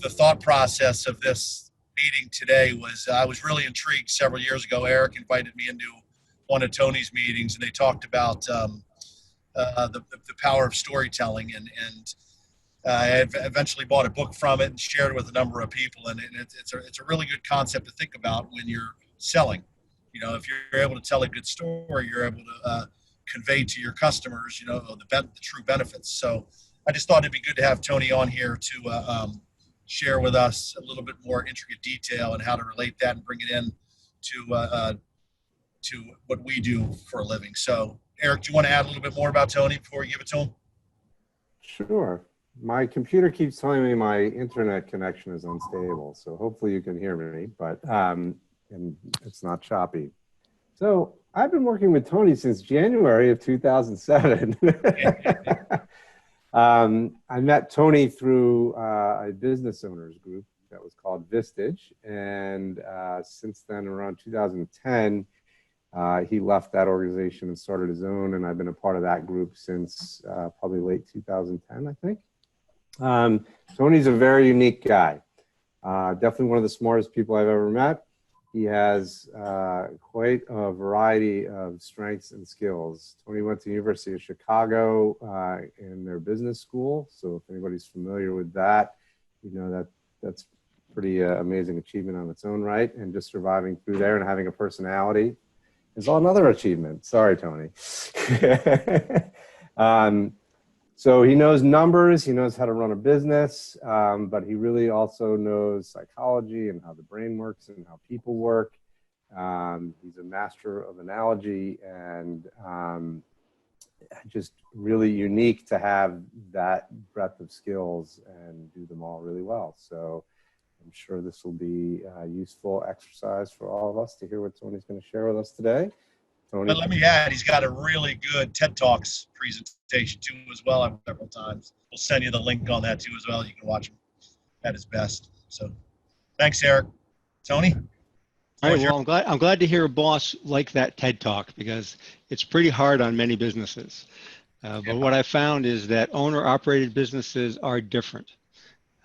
the thought process of this meeting today was I was really intrigued several years ago. Eric invited me into one of Tony's meetings, and they talked about the power of storytelling, and I eventually bought a book from it and shared it with a number of people, and it's a really good concept to think about when you're selling. You know, if you're able to tell a good story, you're able to convey to your customers, you know, the true benefits. So I just thought it'd be good to have Tony on here to share with us a little bit more intricate detail and how to relate that and bring it in to what we do for a living. So, Eric, do you want to add a little bit more about Tony before we give it to him? Sure. My computer keeps telling me my internet connection is unstable, so hopefully you can hear me, but and it's not choppy. So I've been working with Tony since January of 2007. I met Tony through a business owners group that was called Vistage, and since then, around 2010, he left that organization and started his own, and I've been a part of that group since probably late 2010, I think. Tony's a very unique guy. Definitely one of the smartest people I've ever met. He has quite a variety of strengths and skills. Tony went to the University of Chicago in their business school. So if anybody's familiar with that, you know that's pretty amazing achievement on its own right. And just surviving through there and having a personality is another achievement. Sorry, Tony. So he knows numbers, he knows how to run a business, but he really also knows psychology and how the brain works and how people work. He's a master of analogy, and just really unique to have that breadth of skills and do them all really well. So I'm sure this will be a useful exercise for all of us to hear what Tony's going to share with us today. Tony. But let me add, he's got a really good TED Talks presentation too as well several times. We'll send you the link on that too as well. You can watch him at his best. So thanks, Eric. Tony? All right, well, I'm glad to hear a boss like that TED Talk, because it's pretty hard on many businesses. But what I found is that owner-operated businesses are different.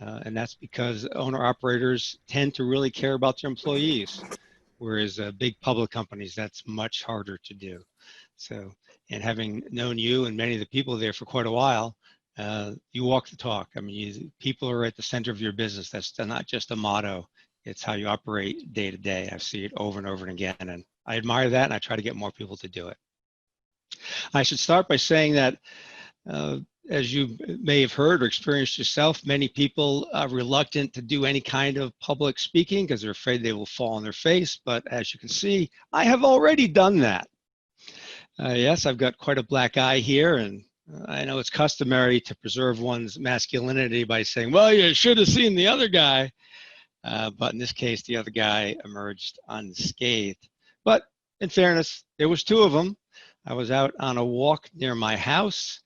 And that's because owner-operators tend to really care about their employees. Whereas big public companies, that's much harder to do. So, and having known you and many of the people there for quite a while, you walk the talk. I mean, people are at the center of your business. That's not just a motto. It's how you operate day to day. I see it over and over and again, and I admire that, and I try to get more people to do it. I should start by saying that as you may have heard or experienced yourself, many people are reluctant to do any kind of public speaking because they're afraid they will fall on their face. But as you can see, I have already done that. Yes, I've got quite a black eye here, and I know it's customary to preserve one's masculinity by saying, well, you should have seen the other guy. But in this case, the other guy emerged unscathed. But in fairness, there was two of them. I was out on a walk near my house.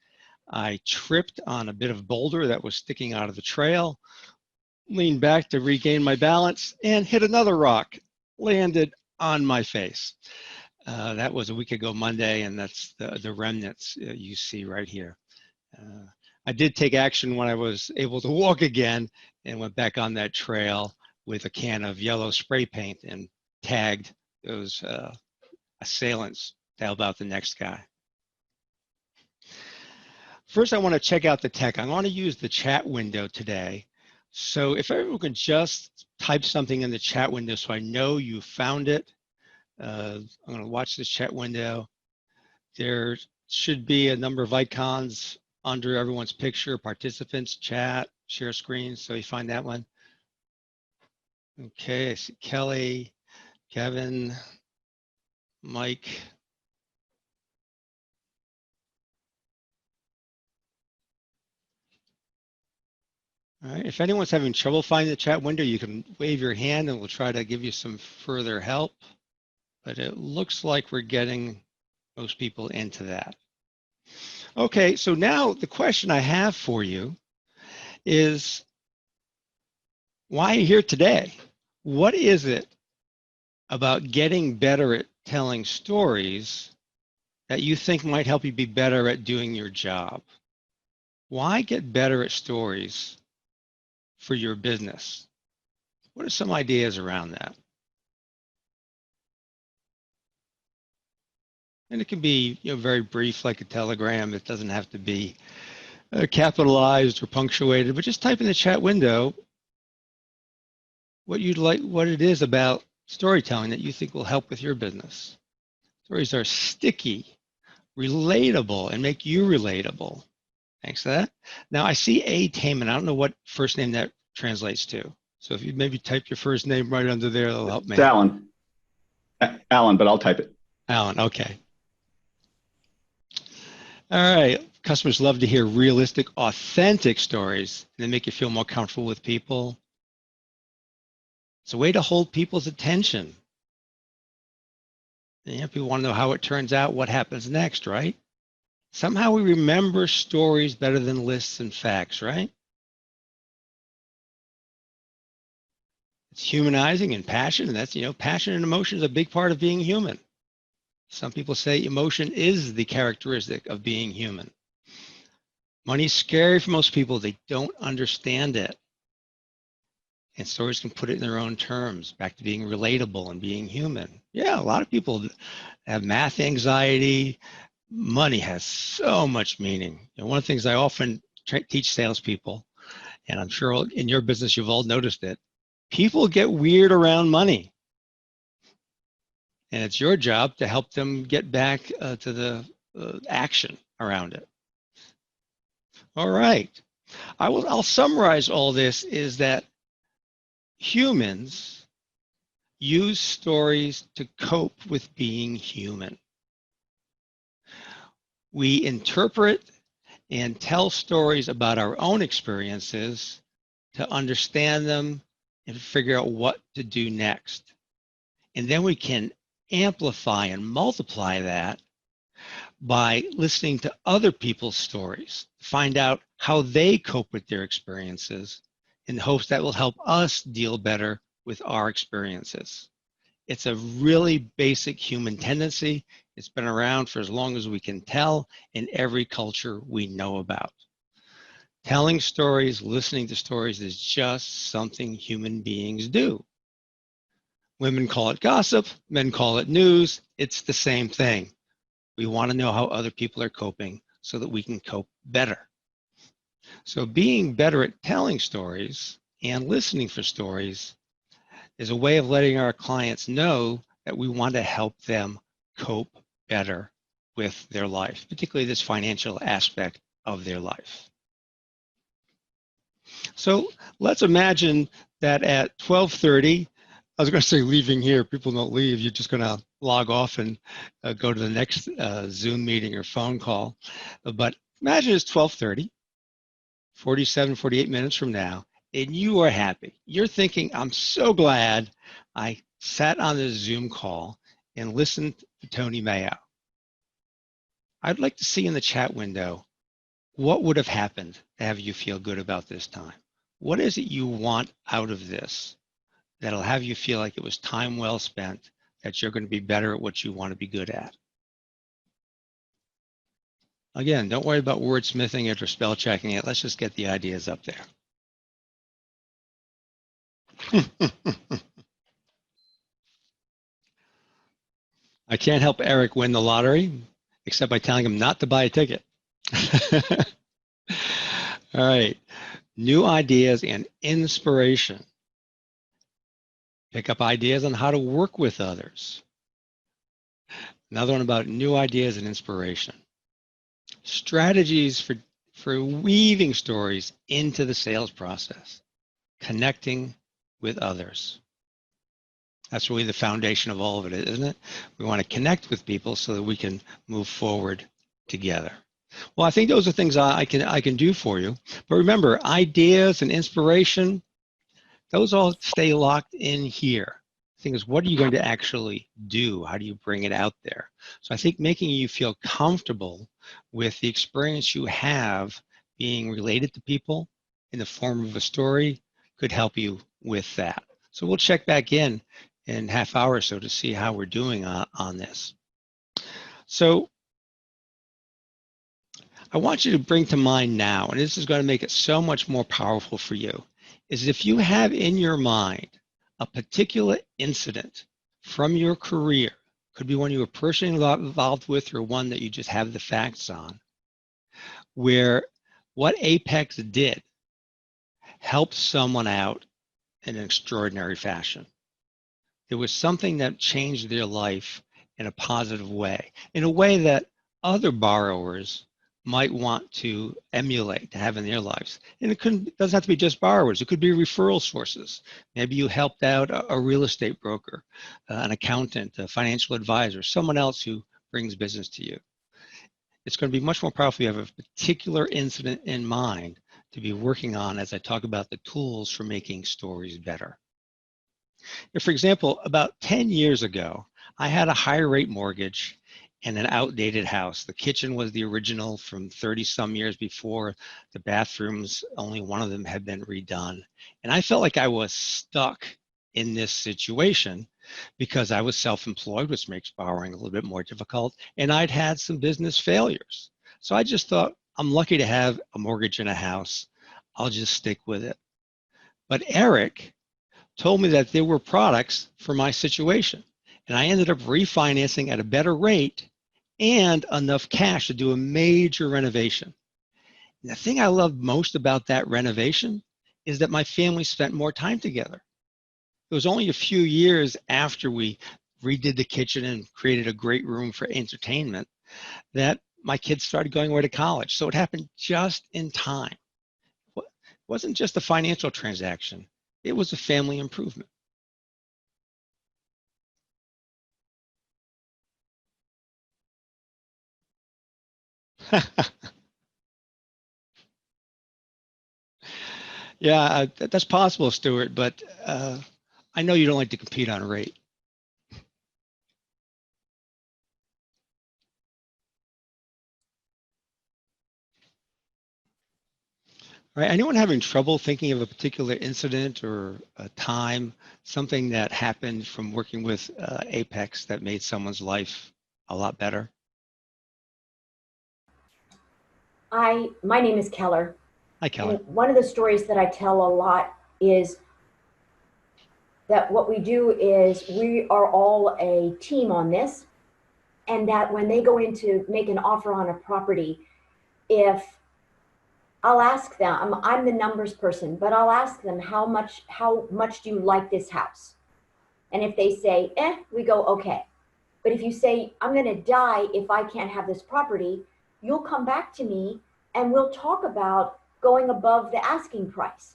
I tripped on a bit of boulder that was sticking out of the trail, leaned back to regain my balance, and hit another rock, landed on my face. That was a week ago Monday, and that's the remnants you see right here. I did take action when I was able to walk again and went back on that trail with a can of yellow spray paint and tagged those assailants to help out the next guy. First, I want to check out the tech. I want to use the chat window today. So if everyone can just type something in the chat window so I know you found it. I'm going to watch this chat window. There should be a number of icons under everyone's picture: participants, chat, share screen. So you find that one. Okay, I see Kelly, Kevin, Mike. All right, if anyone's having trouble finding the chat window, you can wave your hand and we'll try to give you some further help. But it looks like we're getting most people into that. Okay, so now the question I have for you is, why are you here today? What is it about getting better at telling stories that you think might help you be better at doing your job? Why get better at stories for your business? What are some ideas around that? And it can be, very brief, like a telegram. It doesn't have to be capitalized or punctuated, but just type in the chat window what it is about storytelling that you think will help with your business. Stories are sticky, relatable, and make you relatable. Thanks for that. Now I see A. Taman. I don't know what first name that translates to. So if you maybe type your first name right under there, that'll help me. It's Alan. Alan, but I'll type it. Alan, okay. All right. Customers love to hear realistic, authentic stories, and they make you feel more comfortable with people. It's a way to hold people's attention. And, people want to know how it turns out, what happens next, right? Somehow we remember stories better than lists and facts, right? It's humanizing and passion, and that's, passion and emotion is a big part of being human. Some people say emotion is the characteristic of being human. Money's scary for most people. They don't understand it. And stories can put it in their own terms, back to being relatable and being human. Yeah, a lot of people have math anxiety. Money has so much meaning. And one of the things I often teach salespeople, and I'm sure in your business you've all noticed it, people get weird around money. And it's your job to help them get back to the action around it. All right. I'll summarize all this is that humans use stories to cope with being human. We interpret and tell stories about our own experiences to understand them and figure out what to do next. And then we can amplify and multiply that by listening to other people's stories, find out how they cope with their experiences in hopes that will help us deal better with our experiences. It's a really basic human tendency. It's been around for as long as we can tell in every culture we know about. Telling stories, listening to stories is just something human beings do. Women call it gossip, men call it news. It's the same thing. We want to know how other people are coping so that we can cope better. So being better at telling stories and listening for stories is a way of letting our clients know that we want to help them cope better with their life, particularly this financial aspect of their life. So let's imagine that at 12:30, I was going to say leaving here, people don't leave, you're just going to log off and go to the next Zoom meeting or phone call. But imagine it's 12:30, 47, 48 minutes from now, and you are happy. You're thinking, I'm so glad I sat on this Zoom call and listened to Tony Mayo. I'd like to see in the chat window, what would have happened to have you feel good about this time? What is it you want out of this that'll have you feel like it was time well spent, that you're going to be better at what you want to be good at? Again, don't worry about wordsmithing it or spell checking it. Let's just get the ideas up there. I can't help Eric win the lottery, except by telling him not to buy a ticket. All right, new ideas and inspiration. Pick up ideas on how to work with others. Another one about new ideas and inspiration. Strategies for weaving stories into the sales process. Connecting with others. That's really the foundation of all of it, isn't it? We want to connect with people so that we can move forward together. Well, I think those are things I can do for you. But remember, ideas and inspiration, those all stay locked in here. The thing is, what are you going to actually do? How do you bring it out there? So I think making you feel comfortable with the experience you have being related to people in the form of a story could help you with that. So we'll check back in half hour or so to see how we're doing on this. So I want you to bring to mind now, and this is going to make it so much more powerful for you. is if you have in your mind a particular incident from your career, could be one you were personally involved with or one that you just have the facts on, where what Apex did helped someone out in an extraordinary fashion. There was something that changed their life in a positive way, in a way that other borrowers might want to emulate, to have in their lives. And it doesn't have to be just borrowers. It could be referral sources. Maybe you helped out a real estate broker, an accountant, a financial advisor, someone else who brings business to you. It's going to be much more powerful if you have a particular incident in mind to be working on as I talk about the tools for making stories better. If, for example, about 10 years ago, I had a high rate mortgage and an outdated house. The kitchen was the original from 30 some years before. The bathrooms, only one of them had been redone. And I felt like I was stuck in this situation because I was self-employed, which makes borrowing a little bit more difficult. And I'd had some business failures. So I just thought, I'm lucky to have a mortgage and a house. I'll just stick with it. But Eric told me that there were products for my situation. And I ended up refinancing at a better rate and enough cash to do a major renovation. And the thing I loved most about that renovation is that my family spent more time together. It was only a few years after we redid the kitchen and created a great room for entertainment that my kids started going away to college. So it happened just in time. It wasn't just a financial transaction. It was a family improvement. Yeah, that's possible, Stuart, but I know you don't like to compete on rate. All right, anyone having trouble thinking of a particular incident or a time, something that happened from working with Apex that made someone's life a lot better? My name is Keller. Hi, Kelly. And one of the stories that I tell a lot is that what we do is we are all a team on this, and that when they go in to make an offer on a property, if I'll ask them, I'm the numbers person, but I'll ask them how much do you like this house? And if they say, we go, okay. But if you say, I'm going to die if I can't have this property, you'll come back to me and we'll talk about going above the asking price.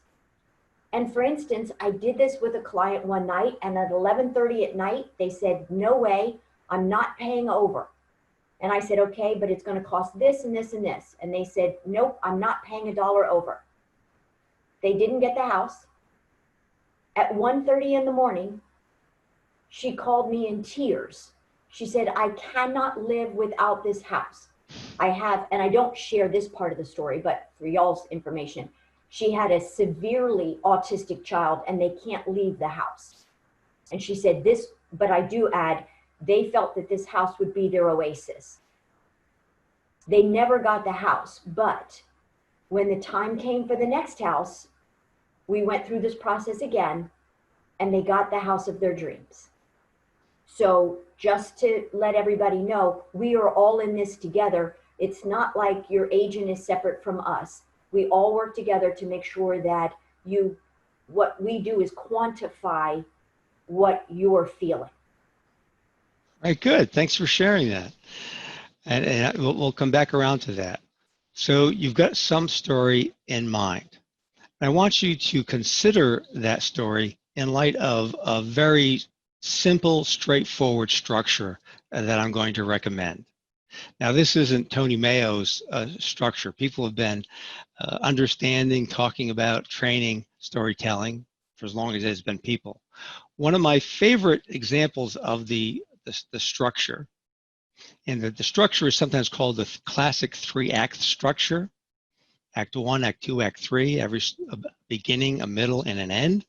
And for instance, I did this with a client one night, and at 11:30 at night, they said, no way, I'm not paying over. And I said, okay, but it's going to cost this and this and this. And they said, nope, I'm not paying $1 over. They didn't get the house. At 1:30 in the morning, she called me in tears. She said, I cannot live without this house. And I don't share this part of the story, but for y'all's information, she had a severely autistic child and they can't leave the house. And she said this, but I do add, they felt that this house would be their oasis. They never got the house, but when the time came for the next house, we went through this process again and they got the house of their dreams. So just to let everybody know, we are all in this together. It's not like your agent is separate from us. We all work together to make sure that what we do is quantify what you're feeling. All right, good. Thanks for sharing that. And we'll come back around to that. So you've got some story in mind. I want you to consider that story in light of a very simple, straightforward structure that I'm going to recommend. Now, this isn't Tony Mayo's structure. People have been understanding, talking about, training storytelling for as long as there's been people. One of my favorite examples of the structure, and the structure is sometimes called the classic 3-act structure. Act 1, Act 2, Act 3, every beginning, a middle, and an end.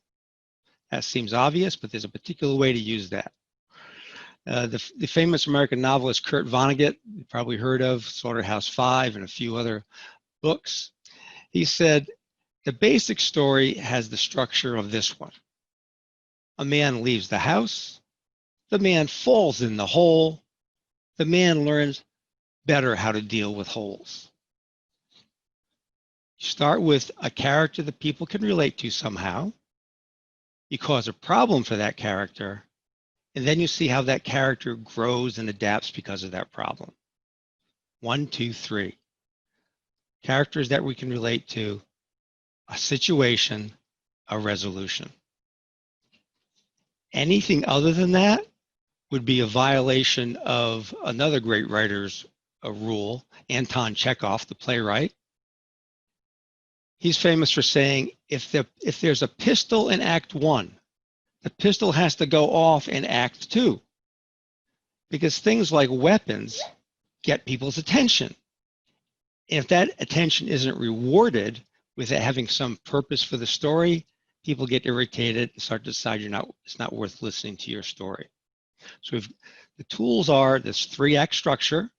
That seems obvious, but there's a particular way to use that. The famous American novelist Kurt Vonnegut, you probably heard of, Slaughterhouse-Five and a few other books. He said, The basic story has the structure of this one. A man leaves the house. The man falls in the hole. The man learns better how to deal with holes. You start with a character that people can relate to somehow. You cause a problem for that character, and then you see how that character grows and adapts because of that problem. 1, 2, 3. Characters that we can relate to, a situation, a resolution. Anything other than that would be a violation of another great writer's rule, Anton Chekhov, the playwright. He's famous for saying, if there's a pistol in Act 1, the pistol has to go off in Act 2, because things like weapons get people's attention. If that attention isn't rewarded with it having some purpose for the story, people get irritated and start to decide it's not worth listening to your story. So the tools are this 3-act structure,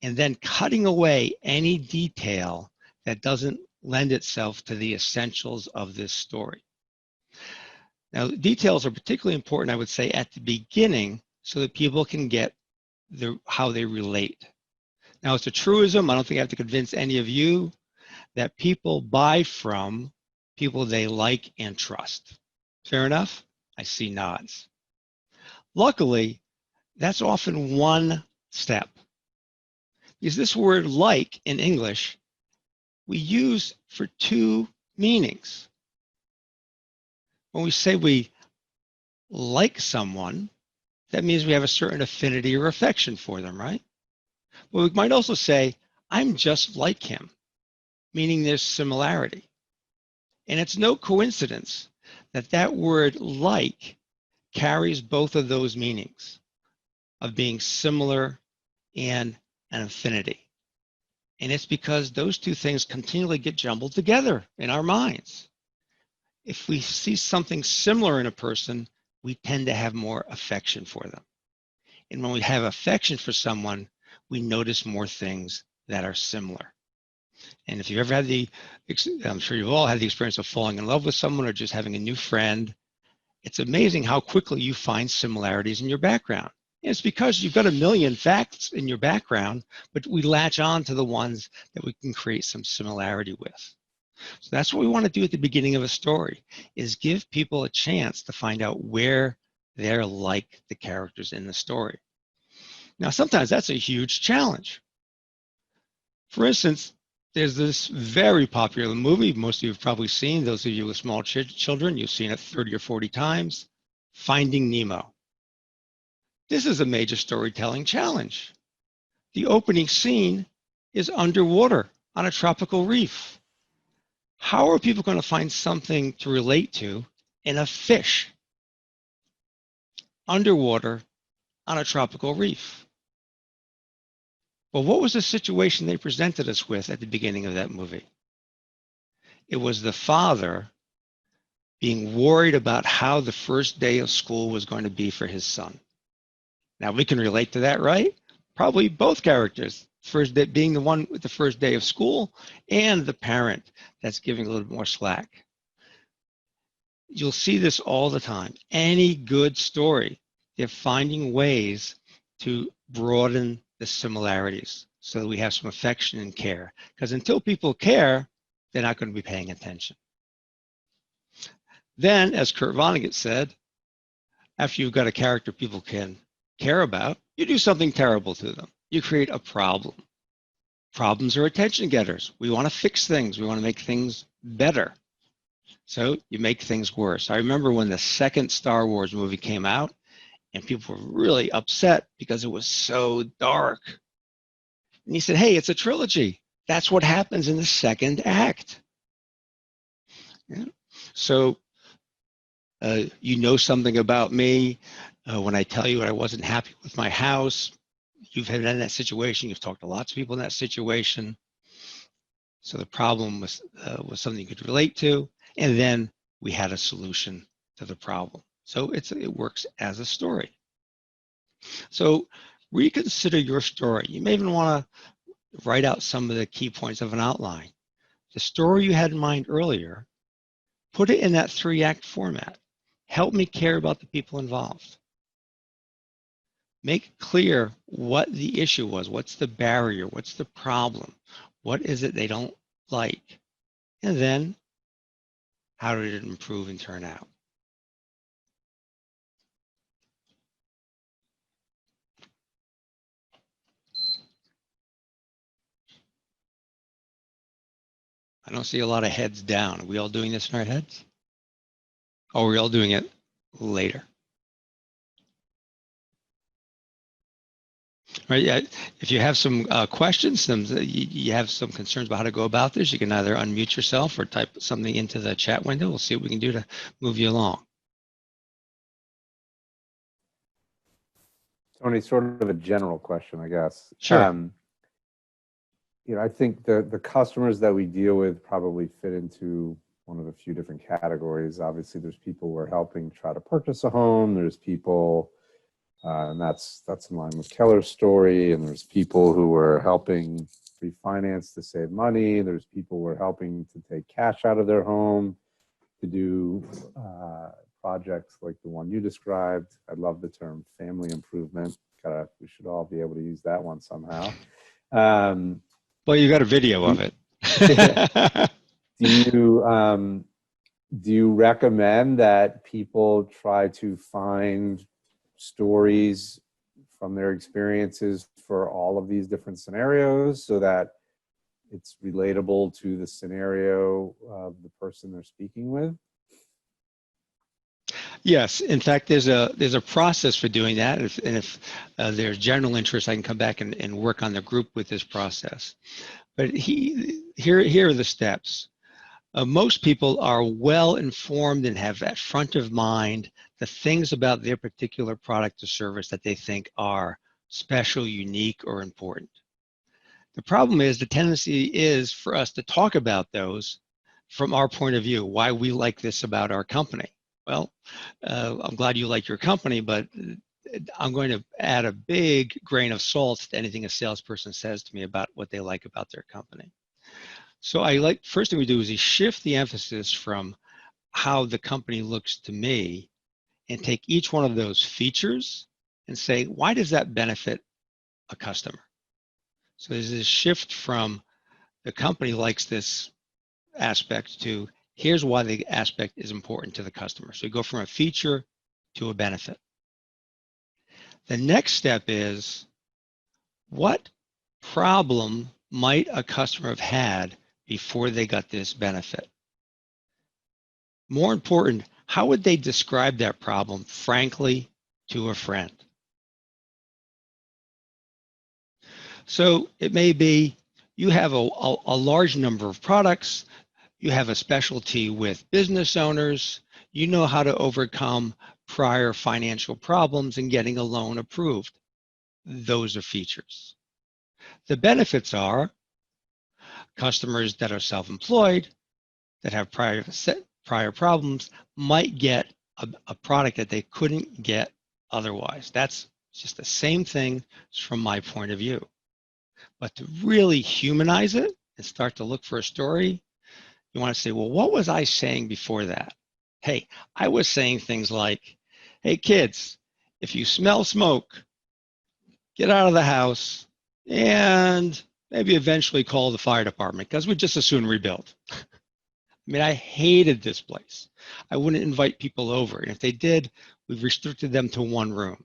and then cutting away any detail that doesn't lend itself to the essentials of this story. Now, details are particularly important, I would say, at the beginning, so that people can get how they relate. Now, it's a truism. I don't think I have to convince any of you that people buy from people they like and trust. Fair enough? I see nods. Luckily, that's often one step. Because this word like in English, we use for 2 meanings. When we say we like someone, that means we have a certain affinity or affection for them, right? But we might also say, I'm just like him, meaning there's similarity. And it's no coincidence that that word like carries both of those meanings of being similar and an affinity. And it's because those 2 things continually get jumbled together in our minds. If we see something similar in a person, we tend to have more affection for them. And when we have affection for someone, we notice more things that are similar. And if you've ever had I'm sure you've all had the experience of falling in love with someone or just having a new friend, it's amazing how quickly you find similarities in your background. And it's because you've got a million facts in your background, but we latch on to the ones that we can create some similarity with. So that's what we want to do at the beginning of a story, is give people a chance to find out where they're like the characters in the story. Now, sometimes that's a huge challenge. For instance, there's this very popular movie, most of you have probably seen, those of you with small children, you've seen it 30 or 40 times, Finding Nemo. This is a major storytelling challenge. The opening scene is underwater on a tropical reef. How are people going to find something to relate to in a fish underwater on a tropical reef? Well, what was the situation they presented us with at the beginning of that movie? It was the father being worried about how the first day of school was going to be for his son. Now, we can relate to that, right? Probably both characters, first day, being the one with the first day of school and the parent that's giving a little more slack. You'll see this all the time. Any good story, they're finding ways to broaden the similarities so that we have some affection and care. Because until people care, they're not going to be paying attention. Then, as Kurt Vonnegut said, after you've got a character people can care about, you do something terrible to them. You create a problem. Problems are attention getters. We want to fix things. We want to make things better. So you make things worse. I remember when the second Star Wars movie came out, and people were really upset because it was so dark. And he said, hey, it's a trilogy. That's what happens in the second act. Yeah. So you know something about me when I tell you I wasn't happy with my house. You've been in that situation. You've talked to lots of people in that situation. So the problem was something you could relate to. And then we had a solution to the problem. So it works as a story. So reconsider your story. You may even want to write out some of the key points of an outline. the story you had in mind earlier, put it in that 3-act format. Help me care about the people involved. Make clear what the issue was. What's the barrier? What's the problem? What is it they don't like? And then, how did it improve and turn out? I don't see a lot of heads down. Are we all doing this in our heads? Or are we all doing it later? Right, yeah. If you have some questions, you have some concerns about how to go about this, you can either unmute yourself or type something into the chat window. We'll see what we can do to move you along. Tony, sort of a general question, I guess. Sure. I think the customers that we deal with probably fit into one of a few different categories. Obviously, there's people who are helping try to purchase a home. There's people, and that's in line with Keller's story. And there's people who are helping refinance to save money. There's people who are helping to take cash out of their home to do projects like the one you described. I love the term family improvement. We should all be able to use that one somehow. Well, you got a video of it. Do you recommend that people try to find stories from their experiences for all of these different scenarios so that it's relatable to the scenario of the person they're speaking with? Yes, in fact, there's a process for doing that. If there's general interest, I can come back and work on the group with this process. But here are the steps. Most people are well informed and have at front of mind the things about their particular product or service that they think are special, unique, or important. The problem is the tendency is for us to talk about those from our point of view, why we like this about our company. Well, I'm glad you like your company, but I'm going to add a big grain of salt to anything a salesperson says to me about what they like about their company. So first thing we do is we shift the emphasis from how the company looks to me and take each one of those features and say, why does that benefit a customer? So there's this shift from the company likes this aspect to here's why the aspect is important to the customer. So you go from a feature to a benefit. The next step is what problem might a customer have had before they got this benefit? More important, how would they describe that problem frankly to a friend? So it may be you have a large number of products, you have a specialty with business owners, you know how to overcome prior financial problems and getting a loan approved. Those are features. The benefits are customers that are self-employed, that have prior problems, might get a product that they couldn't get otherwise. That's just the same thing from my point of view. But to really humanize it and start to look for a story, you want to say, well, what was I saying before that? Hey, I was saying things like, hey, kids, if you smell smoke, get out of the house and maybe eventually call the fire department because we'd just as soon rebuild. I mean, I hated this place. I wouldn't invite people over. And if they did, we've restricted them to one room.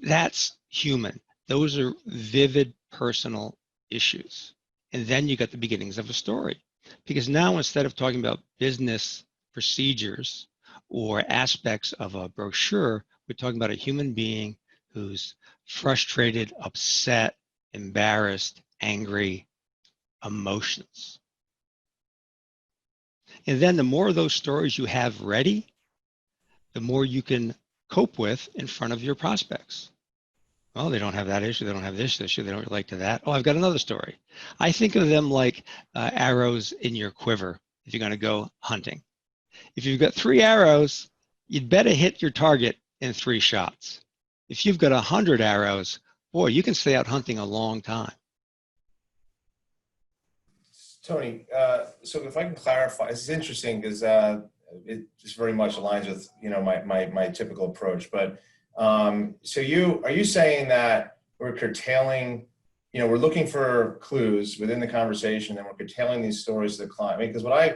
That's human. Those are vivid personal issues. And then you got the beginnings of a story. Because now instead of talking about business procedures or aspects of a brochure, we're talking about a human being who's frustrated, upset, embarrassed, angry, emotions. And then the more of those stories you have ready, the more you can cope with in front of your prospects. Well, they don't have that issue. They don't have this issue. They don't relate to that. Oh, I've got another story. I think of them like arrows in your quiver if you're going to go hunting. If you've got 3 arrows, you'd better hit your target in 3 shots. If you've got 100 arrows, boy, you can stay out hunting a long time. Tony, so if I can clarify, this is interesting because it just very much aligns with, you know, my typical approach. But so are you saying that we're curtailing, you know, we're looking for clues within the conversation and we're curtailing these stories to the client? I mean, because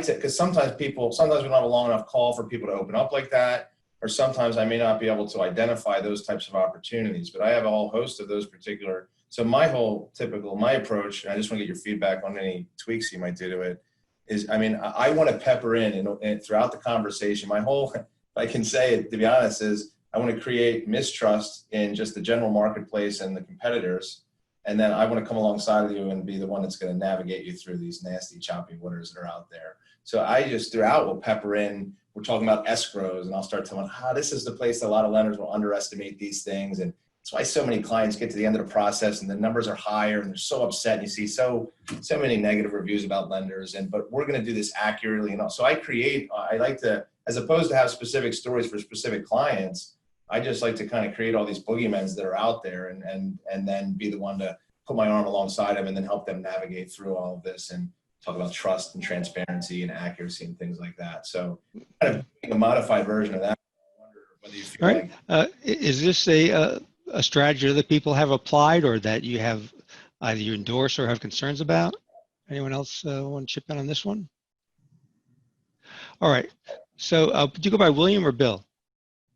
because sometimes we don't have a long enough call for people to open up like that, or sometimes I may not be able to identify those types of opportunities, but I have a whole host of those particular. So my approach, and I just want to get your feedback on any tweaks you might do to it, is, I mean, I want to pepper in and throughout the conversation, my whole, if I can say it, to be honest, is I want to create mistrust in just the general marketplace and the competitors. And then I want to come alongside of you and be the one that's going to navigate you through these nasty, choppy waters that are out there. So I just throughout will pepper in, we're talking about escrows, and I'll start telling, this is the place that a lot of lenders will underestimate these things. And that's why so many clients get to the end of the process and the numbers are higher and they're so upset. And you see so many negative reviews about lenders, but we're going to do this accurately. And so I like to, as opposed to have specific stories for specific clients, I just like to kind of create all these boogeymans that are out there and then be the one to put my arm alongside them and then help them navigate through all of this and talk about trust and transparency and accuracy and things like that. So kind of a modified version of that. I wonder whether you feel All right. Is this a strategy that people have applied or that you have either you endorse or have concerns about? Anyone else want to chip in on this one? All right. So do you go by William or Bill?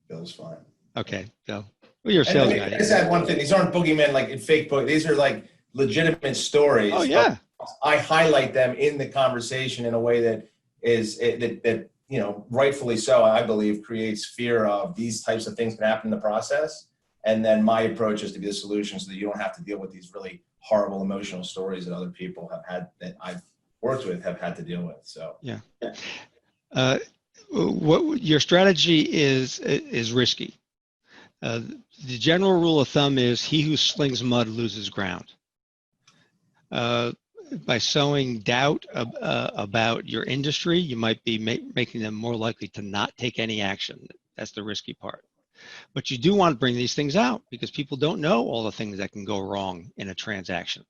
Bill's fine. Okay, Bill. Well, you're a sales guy. I just add one thing. These aren't boogeymen like in fake book. These are like legitimate stories. Oh, yeah. I highlight them in the conversation in a way that that you know, rightfully so, I believe, creates fear of these types of things can happen in the process. And then my approach is to be the solution so that you don't have to deal with these really horrible emotional stories that other people have had, that I've worked with, have had to deal with. So yeah. What your strategy is risky. The general rule of thumb is he who slings mud loses ground. By sowing doubt about your industry, you might be making them more likely to not take any action. That's the risky part. But you do want to bring these things out because people don't know all the things that can go wrong in a transaction.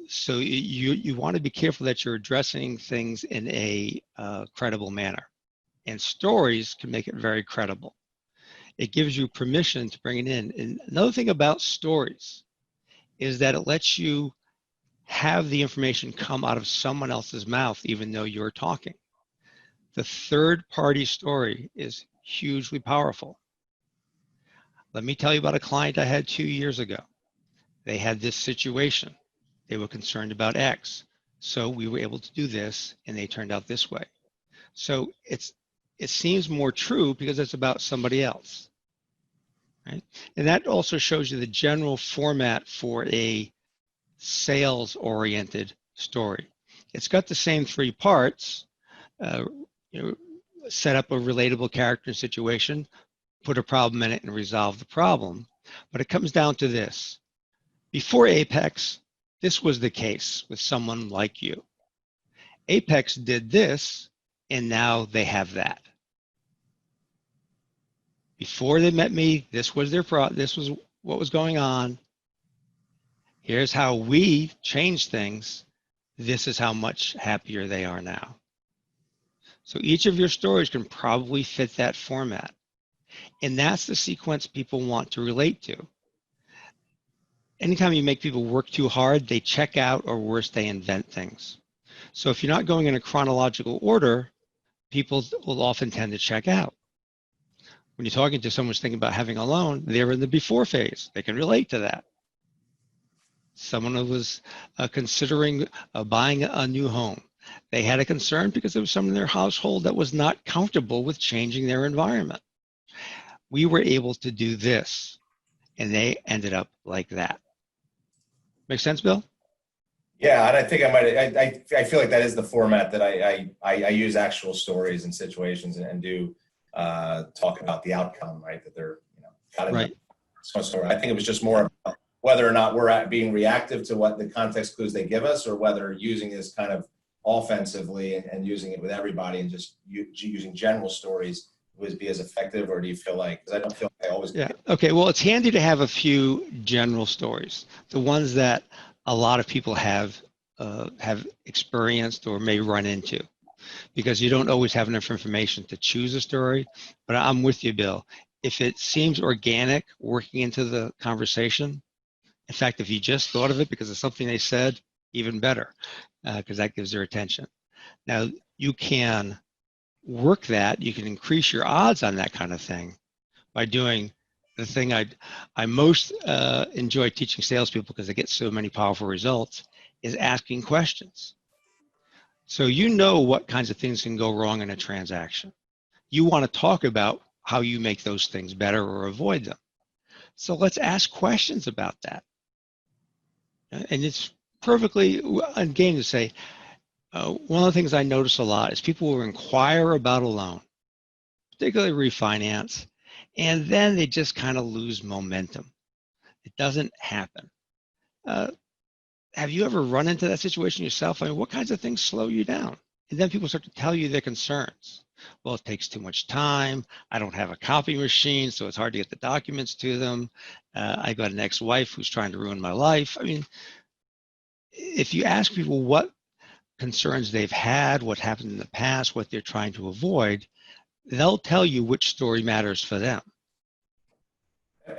So you want to be careful that you're addressing things in a credible manner. And stories can make it very credible. It gives you permission to bring it in. And another thing about stories is that it lets you have the information come out of someone else's mouth, even though you're talking. The third-party story is hugely powerful. Let me tell you about a client I had 2 years ago. They had this situation. They were concerned about X. So we were able to do this, and they turned out this way. So it seems more true because it's about somebody else, right? And that also shows you the general format for a sales-oriented story. It's got the same three parts. You know, set up a relatable character and situation, put a problem in it, and resolve the problem. But it comes down to this. Before Apex, this was the case with someone like you. Apex did this, and now they have that. Before they met me, this was this was what was going on. Here's how we changed things. This is how much happier they are now. So each of your stories can probably fit that format. And that's the sequence people want to relate to. Anytime you make people work too hard, they check out, or worse, they invent things. So if you're not going in a chronological order, people will often tend to check out. When you're talking to someone who's thinking about having a loan, they're in the before phase. They can relate to that. Someone who was considering buying a new home. They had a concern because there was someone in their household that was not comfortable with changing their environment. We were able to do this, and they ended up like that. Make sense, Bill? Yeah, and I think I feel like that is the format that I use actual stories and situations and do talk about the outcome, right? That they're, you know, got right. Story. I think it was just more about whether or not we're being reactive to what the context clues they give us, or whether using this kind of offensively and using it with everybody and just using general stories would be as effective, or do you feel like, because I don't feel like I always. Yeah, okay, well, it's handy to have a few general stories. The ones that a lot of people have have experienced or may run into, because you don't always have enough information to choose a story. But I'm with you, Bill. If it seems organic working into the conversation, in fact, if you just thought of it because of something they said, even better, because that gives their attention. Now, you can work that, you can increase your odds on that kind of thing by doing the thing I most enjoy teaching salespeople, because they get so many powerful results, is asking questions. So you know what kinds of things can go wrong in a transaction. You want to talk about how you make those things better or avoid them. So let's ask questions about that. And it's perfectly a game to say, one of the things I notice a lot is people will inquire about a loan, particularly refinance, and then they just kind of lose momentum. It doesn't happen. Have you ever run into that situation yourself? I mean, what kinds of things slow you down? And then people start to tell you their concerns. Well, it takes too much time. I don't have a copy machine, so it's hard to get the documents to them. I got an ex-wife who's trying to ruin my life. I mean, if you ask people what concerns they've had, what happened in the past, what they're trying to avoid, they'll tell you which story matters for them.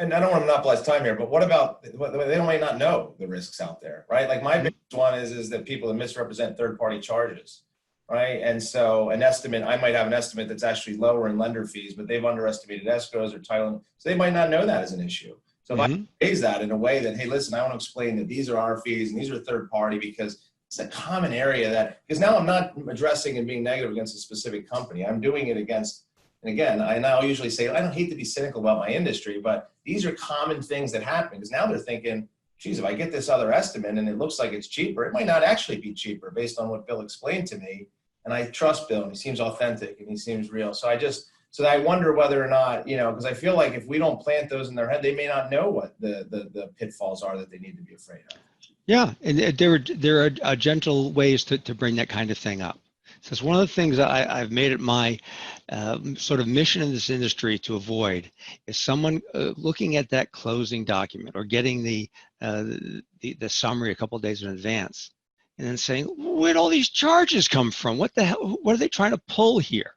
And I don't want to monopolize time here, but what about, they might not know the risks out there, right? Like my biggest one is that people that misrepresent third-party charges, right? And so an estimate, I might have an estimate that's actually lower in lender fees, but they've underestimated escrows or title, so they might not know that as an issue. So if I raise that in a way that, hey, listen, I want to explain that these are our fees and these are third-party, because it's a common area that, because now I'm not addressing and being negative against a specific company. I'm doing it against, and again, I now usually say, I don't hate to be cynical about my industry, but these are common things that happen, because now they're thinking, geez, if I get this other estimate and it looks like it's cheaper, it might not actually be cheaper based on what Bill explained to me. And I trust Bill, and he seems authentic and he seems real. So I wonder whether or not, because I feel like if we don't plant those in their head, they may not know what the pitfalls are that they need to be afraid of. Yeah, and there are gentle ways to bring that kind of thing up. So it's one of the things I've made it my sort of mission in this industry to avoid is someone looking at that closing document or getting the summary a couple of days in advance and then saying, where'd all these charges come from? What the hell? What are they trying to pull here?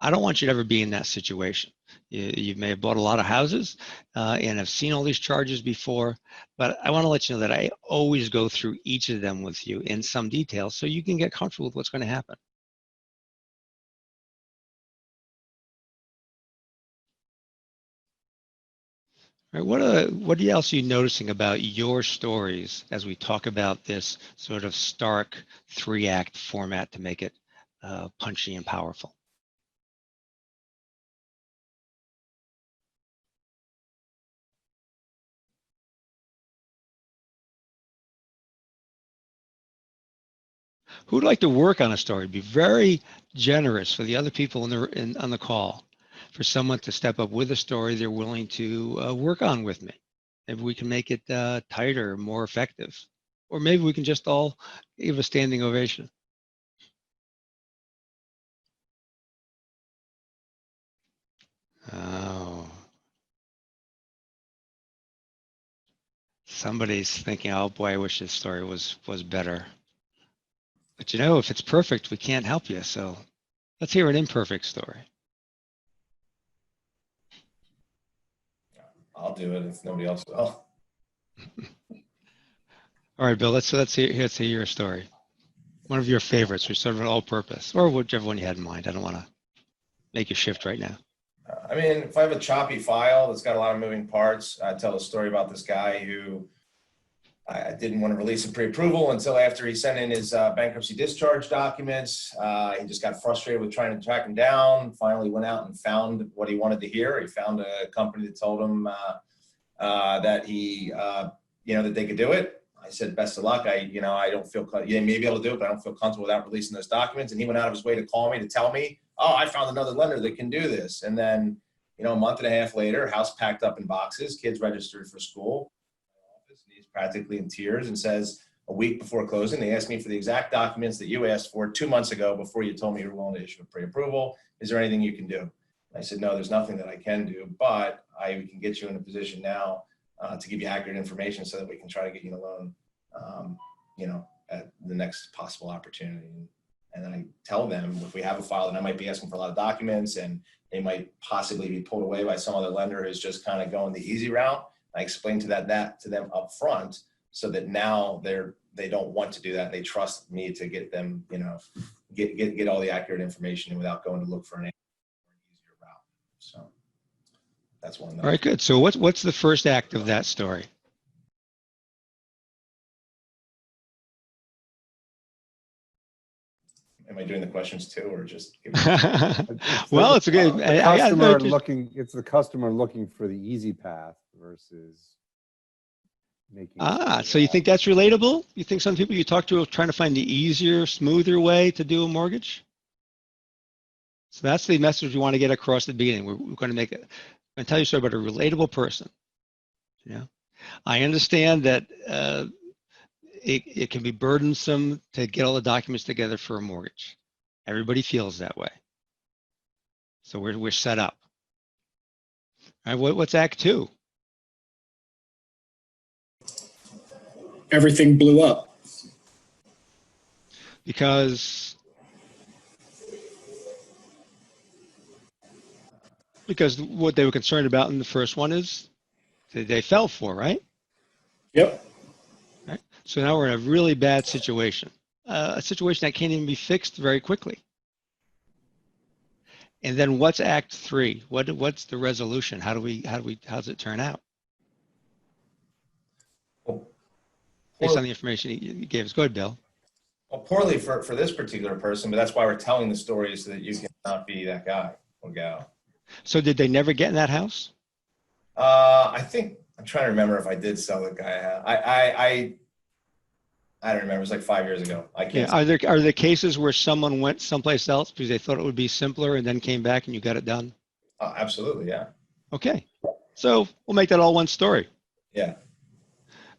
I don't want you to ever be in that situation. You may have bought a lot of houses and have seen all these charges before, but I want to let you know that I always go through each of them with you in some detail so you can get comfortable with what's going to happen. All right, what else are you noticing about your stories as we talk about this sort of stark 3-act format to make it punchy and powerful? Who'd like to work on a story? Be very generous for the other people on the call, for someone to step up with a story they're willing to work on with me. Maybe we can make it tighter, more effective, or maybe we can just all give a standing ovation. Oh, somebody's thinking, oh boy, I wish this story was better. But if it's perfect, we can't help you. So let's hear an imperfect story. I'll do it if nobody else will. All right, Bill, let's hear your story. One of your favorites, or sort of an all-purpose, or whichever one you had in mind. I don't want to make you shift right now. I mean, if I have a choppy file that's got a lot of moving parts, I tell a story about this guy who I didn't want to release a pre-approval until after he sent in his bankruptcy discharge documents. He just got frustrated with trying to track him down, finally went out and found what he wanted to hear. He found a company that told him that that they could do it. I said, best of luck. I don't feel, you may be able to do it, but I don't feel comfortable without releasing those documents. And he went out of his way to call me to tell me, oh, I found another lender that can do this. And then, a month and a half later, house packed up in boxes, kids registered for school. He's practically in tears and says, a week before closing, they asked me for the exact documents that you asked for 2 months ago before you told me you were willing to issue a pre-approval. Is there anything you can do? I said, no, there's nothing that I can do, but I can get you in a position now to give you accurate information so that we can try to get you a loan, at the next possible opportunity. And then I tell them if we have a file, then I might be asking for a lot of documents, and they might possibly be pulled away by some other lender who's just kind of going the easy route. I explain to that to them up front, so that now they don't want to do that. They trust me to get them, get all the accurate information without going to look for an easier route. So that's one. All right, good. So what's the first act of that story? Am I doing the questions too, or just? Well, it's a good. It's the customer looking for the easy path versus making. So you think that's relatable? You think some people you talk to are trying to find the easier, smoother way to do a mortgage? So that's the message we want to get across at the beginning. We're going to make it. I'm going to tell you a story about a relatable person. I understand that it can be burdensome to get all the documents together for a mortgage. Everybody feels that way. So we're set up. All right, what's Act 2? Everything blew up. Because what they were concerned about in the first one is they fell for, right? Yep. Right. So now we're in a really bad situation, a situation that can't even be fixed very quickly. And then what's Act 3? What's the resolution? How does it turn out? Based on the information you gave us. Go ahead, Bill. Well, poorly for this particular person, but that's why we're telling the story, so that you cannot be that guy or gal. So did they never get in that house? I think I'm trying to remember if I did sell the guy. I don't remember. It was like 5 years ago. I can't. Yeah. Are there cases where someone went someplace else because they thought it would be simpler and then came back and you got it done? Absolutely, yeah. Okay. So we'll make that all one story. Yeah.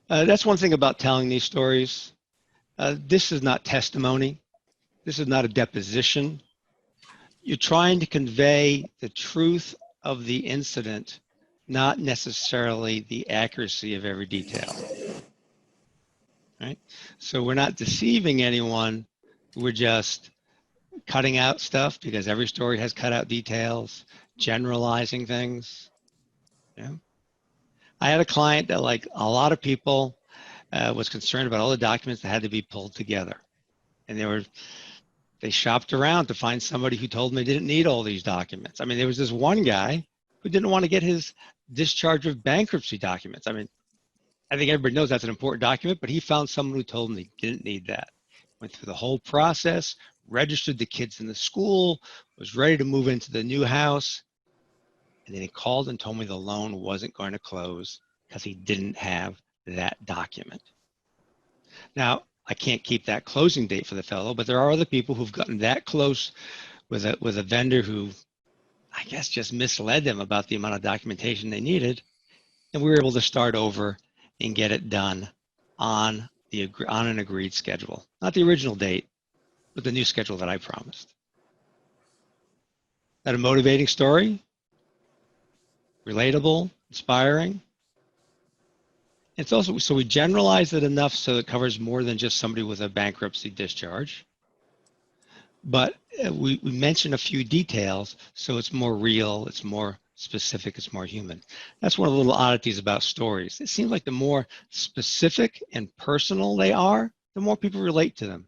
That's one thing about telling these stories. This is not testimony. This is not a deposition. You're trying to convey the truth of the incident, not necessarily the accuracy of every detail. Right? So we're not deceiving anyone. We're just cutting out stuff because every story has cut out details, generalizing things. Yeah. I had a client that, like a lot of people, was concerned about all the documents that had to be pulled together. And they shopped around to find somebody who told them they didn't need all these documents. I mean, there was this one guy who didn't want to get his discharge of bankruptcy documents. I mean, I think everybody knows that's an important document, but he found someone who told him he didn't need that. Went through the whole process, registered the kids in the school, was ready to move into the new house. And then he called and told me the loan wasn't going to close because he didn't have that document. Now, I can't keep that closing date for the fellow, but there are other people who've gotten that close with a vendor who, I guess, just misled them about the amount of documentation they needed. And we were able to start over and get it done on an agreed schedule. Not the original date, but the new schedule that I promised. Is that a motivating story? Relatable, inspiring? It's also, so we generalize it enough so it covers more than just somebody with a bankruptcy discharge. But we mention a few details so it's more real, it's more specific, it's more human. That's one of the little oddities about stories. It seems like the more specific and personal they are, the more people relate to them.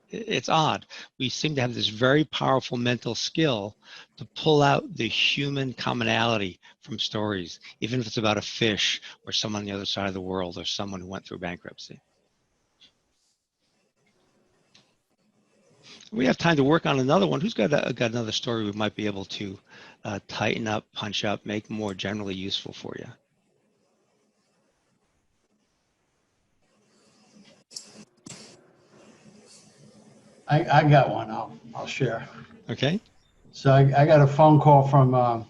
It's odd. We seem to have this very powerful mental skill to pull out the human commonality from stories, even if it's about a fish or someone on the other side of the world or someone who went through bankruptcy. We have time to work on another one. Who's got another story we might be able to tighten up, punch up, make more generally useful for you? I got one. I'll share. Okay. So I got a phone call from a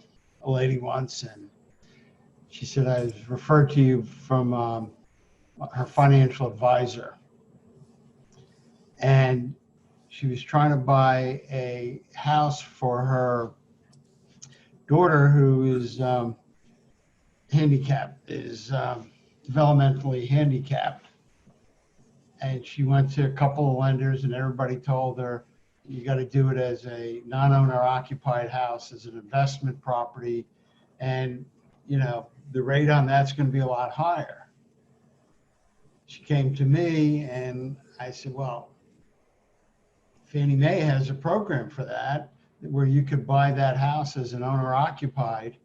lady once, and she said, I was referred to you from her financial advisor. And she was trying to buy a house for her daughter who is handicapped, is developmentally handicapped. and she went to a couple of lenders, and everybody told her, you got to do it as a non-owner occupied house, as an investment property. And, you know, the rate on that's going to be a lot higher. She came to me and I said, well, Fannie Mae has a program for that, where you could buy that house as an owner occupied,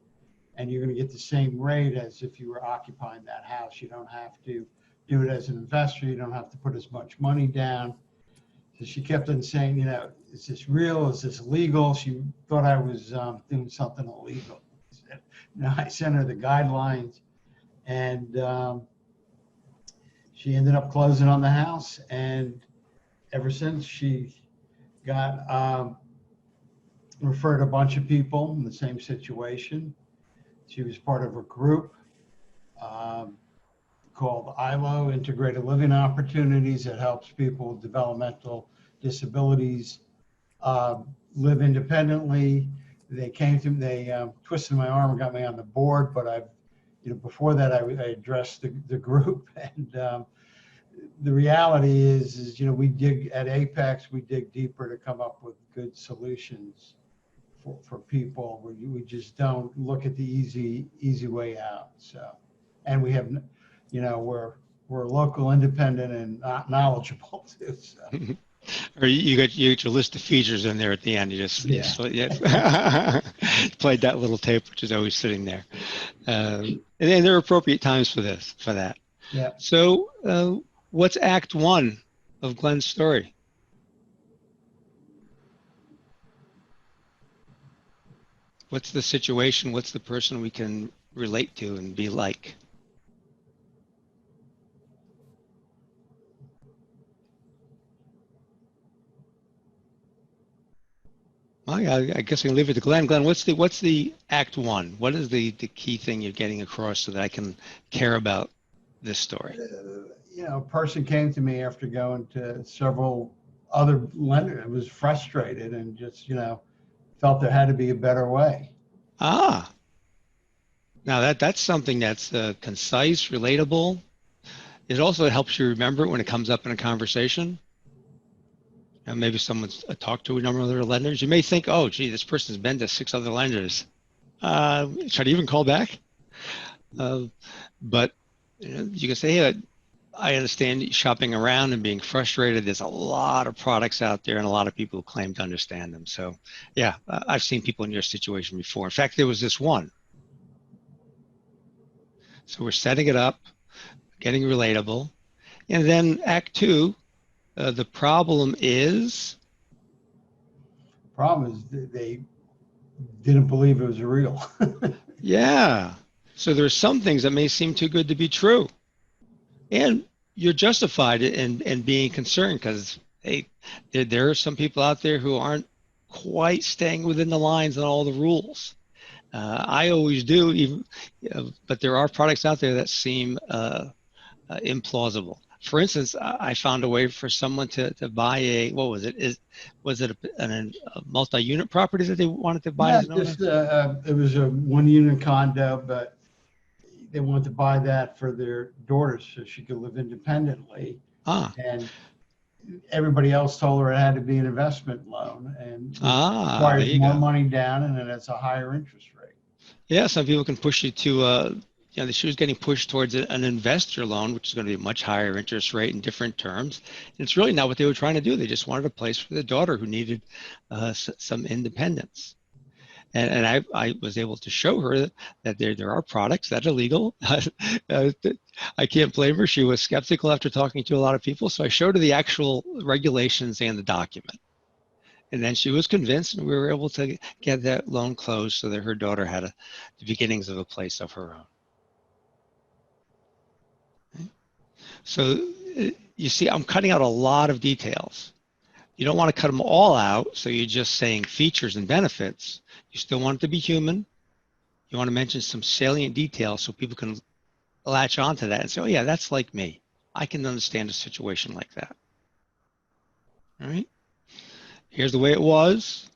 and you're going to get the same rate as if you were occupying that house. You don't have to do it as an investor. You don't have to put as much money down. So she kept on saying, you know, is this real? Is this legal? She thought I was doing something illegal. I sent her the guidelines, and she ended up closing on the house. And ever since, she got referred a bunch of people in the same situation. She was part of a group called ILO, Integrated Living Opportunities, that helps people with developmental disabilities live independently. They came to me, they twisted my arm and got me on the board, but I've, you know, before that I addressed the group. And the reality is, you know, we dig at Apex, we dig deeper to come up with good solutions for people. We just don't look at the easy way out. So, and we have, you know, we're local, independent, and knowledgeable too. So. Or you get your list of features in there at the end. You just played that little tape, which is always sitting there. And then there are appropriate times for that. Yeah. So what's Act 1 of Glenn's story? What's the situation? What's the person we can relate to and be like? Well, I guess I can leave it to Glenn. Glenn, what's the Act 1? What is the key thing you're getting across so that I can care about this story? You know, a person came to me after going to several other lenders and was frustrated and just, you know, felt there had to be a better way. Ah, now that's something that's concise, relatable. It also helps you remember it when it comes up in a conversation. And maybe someone's talked to a number of other lenders. You may think, oh, gee, this person's been to 6 other lenders. Should I even call back? But you know, you can say, hey, I understand shopping around and being frustrated. There's a lot of products out there and a lot of people who claim to understand them. So yeah, I've seen people in your situation before. In fact, there was this one. So we're setting it up, getting relatable. And then Act 2, the problem is? They didn't believe it was real. Yeah. So there's some things that may seem too good to be true. And you're justified in being concerned because, hey, there are some people out there who aren't quite staying within the lines and all the rules. I always do, even, but there are products out there that seem implausible. For instance, I found a way for someone to buy a, what was it? Was it a multi-unit property that they wanted to buy? Yeah, as an owner? it was a 1-unit condo, but they wanted to buy that for their daughter so she could live independently. And everybody else told her it had to be an investment loan, and it requires more money down, and then it's a higher interest rate. Yeah, some people can push you to, you know, she was getting pushed towards an investor loan, which is going to be a much higher interest rate in different terms. And it's really not what they were trying to do. They just wanted a place for their daughter who needed some independence. And I was able to show her that there are products that are legal. I can't blame her. She was skeptical after talking to a lot of people. So I showed her the actual regulations and the document. And then she was convinced, and we were able to get that loan closed so that her daughter had the beginnings of a place of her own. Okay. So you see, I'm cutting out a lot of details. You don't want to cut them all out, so you're just saying features and benefits. You still want it to be human. You want to mention some salient details so people can latch onto that and say, oh yeah, that's like me. I can understand a situation like that. All right. Here's the way it was.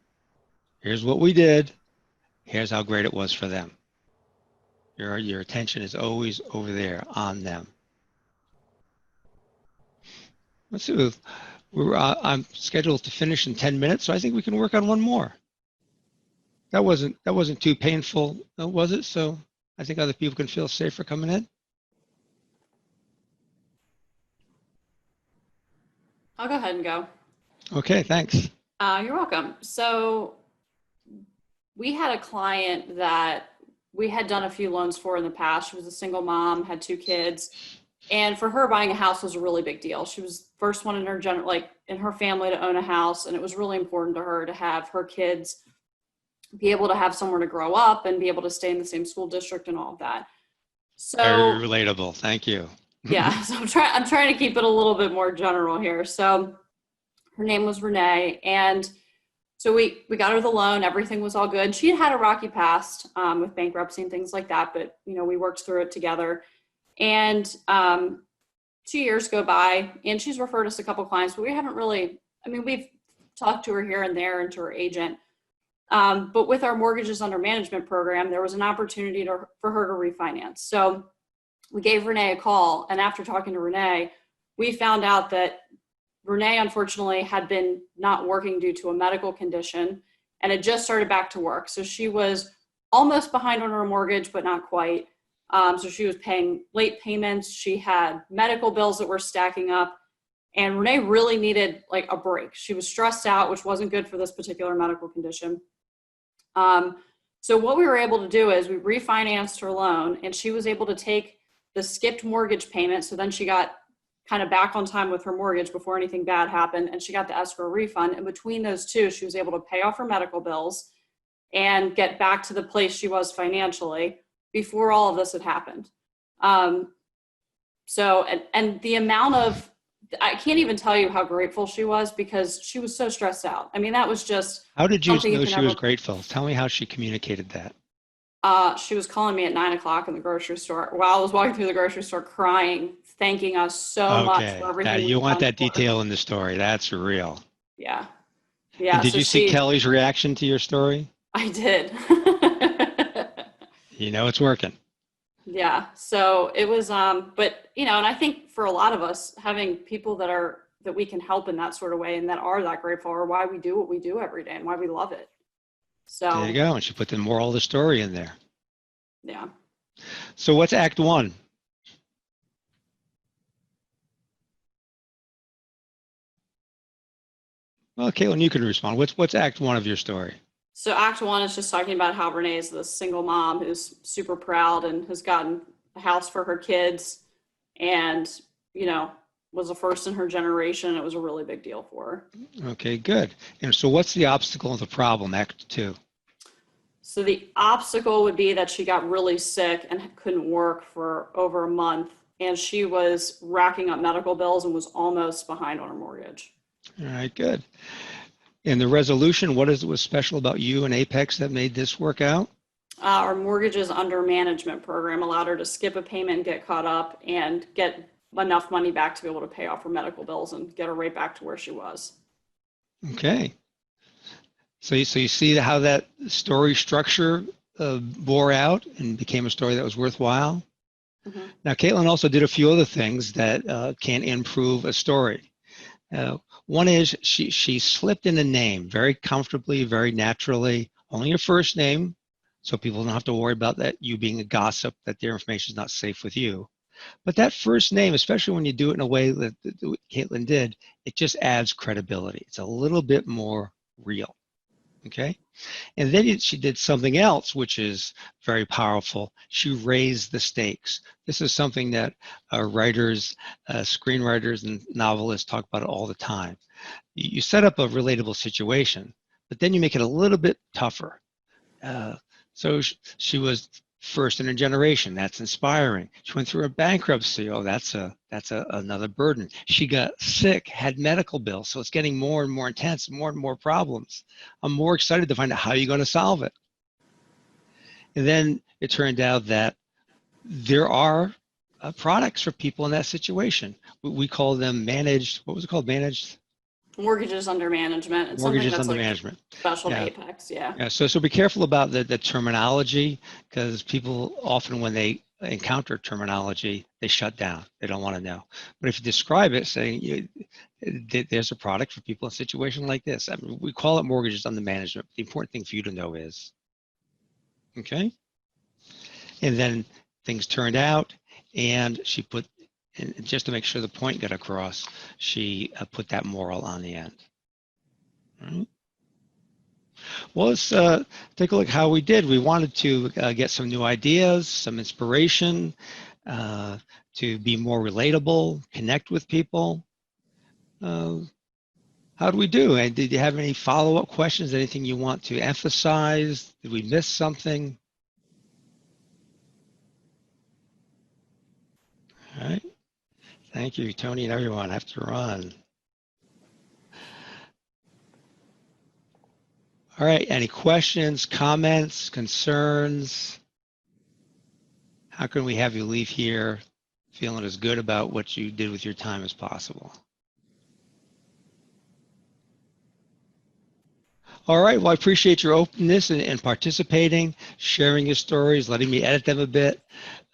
Here's what we did. Here's how great it was for them. Your attention is always over there on them. Let's see. I'm scheduled to finish in 10 minutes, so I think we can work on one more. That wasn't too painful, was it? So I think other people can feel safer coming in. I'll go ahead and go. Okay, thanks. You're welcome. So we had a client that we had done a few loans for in the past. She was a single mom, had 2 kids. And for her, buying a house was a really big deal. She was first one in her in her family to own a house. And it was really important to her to have her kids be able to have somewhere to grow up and be able to stay in the same school district and all of that. So very relatable. Thank you. Yeah. So I'm trying to keep it a little bit more general here. So her name was Renee. And so we got her the loan. Everything was all good. She had a rocky past with bankruptcy and things like that. But, we worked through it together. And 2 years go by and she's referred us a couple clients, but we haven't really, we've talked to her here and there and to her agent. But with our mortgages under management program, there was an opportunity for her to refinance. So we gave Renee a call. And after talking to Renee, we found out that Renee, unfortunately, had been not working due to a medical condition and had just started back to work. So she was almost behind on her mortgage, but not quite. So she was paying late payments. She had medical bills that were stacking up. And Renee really needed a break. She was stressed out, which wasn't good for this particular medical condition. So what we were able to do is we refinanced her loan and she was able to take the skipped mortgage payment. So then she got kind of back on time with her mortgage before anything bad happened. And she got the escrow refund. And between those two, she was able to pay off her medical bills and get back to the place she was financially before all of this had happened. So the amount of, I can't even tell you how grateful she was because she was so stressed out. That was just. How did you know she was grateful? Tell me how she communicated that. She was calling me at 9:00 in the grocery store while I was walking through the grocery store crying, thanking us so much for everything. You want that detail in the story. That's real. Yeah. Yeah. And did you see Kelly's reaction to your story? I did. It's working. Yeah. So it was, but and I think for a lot of us, having people that we can help in that sort of way and that are that grateful are why we do what we do every day and why we love it. So there you go. And she put the moral of the story in there. Yeah. So what's Act 1? Well, Kaitlin, you can respond. What's Act 1 of your story? So Act 1 is just talking about how Renee is the single mom who's super proud and has gotten a house for her kids and, was the first in her generation. It was a really big deal for her. Okay, good. And so what's the obstacle of the problem, Act 2? So the obstacle would be that she got really sick and couldn't work for over a month. And she was racking up medical bills and was almost behind on her mortgage. All right, good. And the resolution, what was special about you and Apex that made this work out? Our mortgages under management program allowed her to skip a payment and get caught up and get enough money back to be able to pay off her medical bills and get her right back to where she was. Okay. So you see how that story structure bore out and became a story that was worthwhile? Mm-hmm. Now, Kaitlin also did a few other things that can improve a story. One is she slipped in a name very comfortably, very naturally, only your first name, so people don't have to worry about that you being a gossip, that their information is not safe with you. But that first name, especially when you do it in a way that Kaitlin did, it just adds credibility. It's a little bit more real, okay? And then she did something else, which is very powerful. She raised the stakes. This is something that writers, screenwriters, and novelists talk about all the time. You set up a relatable situation, but then you make it a little bit tougher. So she was first in her generation. That's inspiring. She went through a bankruptcy. Oh, that's another burden. She got sick, had medical bills. So it's getting more and more intense, more and more problems. I'm more excited to find out how you're going to solve it. And then it turned out that there are products for people in that situation. We call them managed, what was it called? Managed? Mortgages under management. It's mortgages under management. Special to Apex, yeah. So be careful about the terminology, because people often, when they encounter terminology, they shut down. They don't want to know. But if you describe it, saying there's a product for people in a situation like this. I mean, we call it mortgages under management. The important thing for you to know is, okay? And then things turned out, and she put, and just to make sure the point got across, she put that moral on the end. All right. Well, let's take a look how we did. We wanted to get some new ideas, some inspiration, to be more relatable, connect with people. How do we do? And did you have any follow-up questions? Anything you want to emphasize? Did we miss something? All right. Thank you, Tony and everyone. I have to run. All right. Any questions, comments, concerns? How can we have you leave here feeling as good about what you did with your time as possible? All right. Well, I appreciate your openness and participating, sharing your stories, letting me edit them a bit.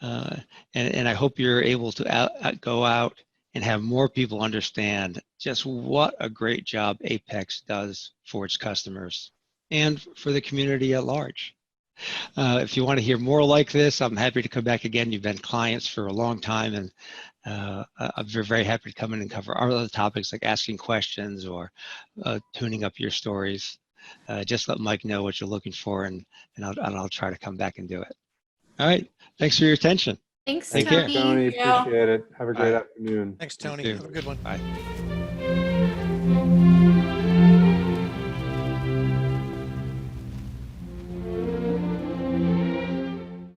And I hope you're able to go out and have more people understand just what a great job Apex does for its customers and for the community at large. If you want to hear more like this, I'm happy to come back again. You've been clients for a long time, and I'm very happy to come in and cover other topics like asking questions or tuning up your stories. Just let Mike know what you're looking for, and I'll try to come back and do it. All right. Thanks for your attention. Thanks, Thank Tony. you, Tony. Yeah. Appreciate it. Have a great Bye. afternoon. Thanks, Tony. You too. Have a good one. Bye.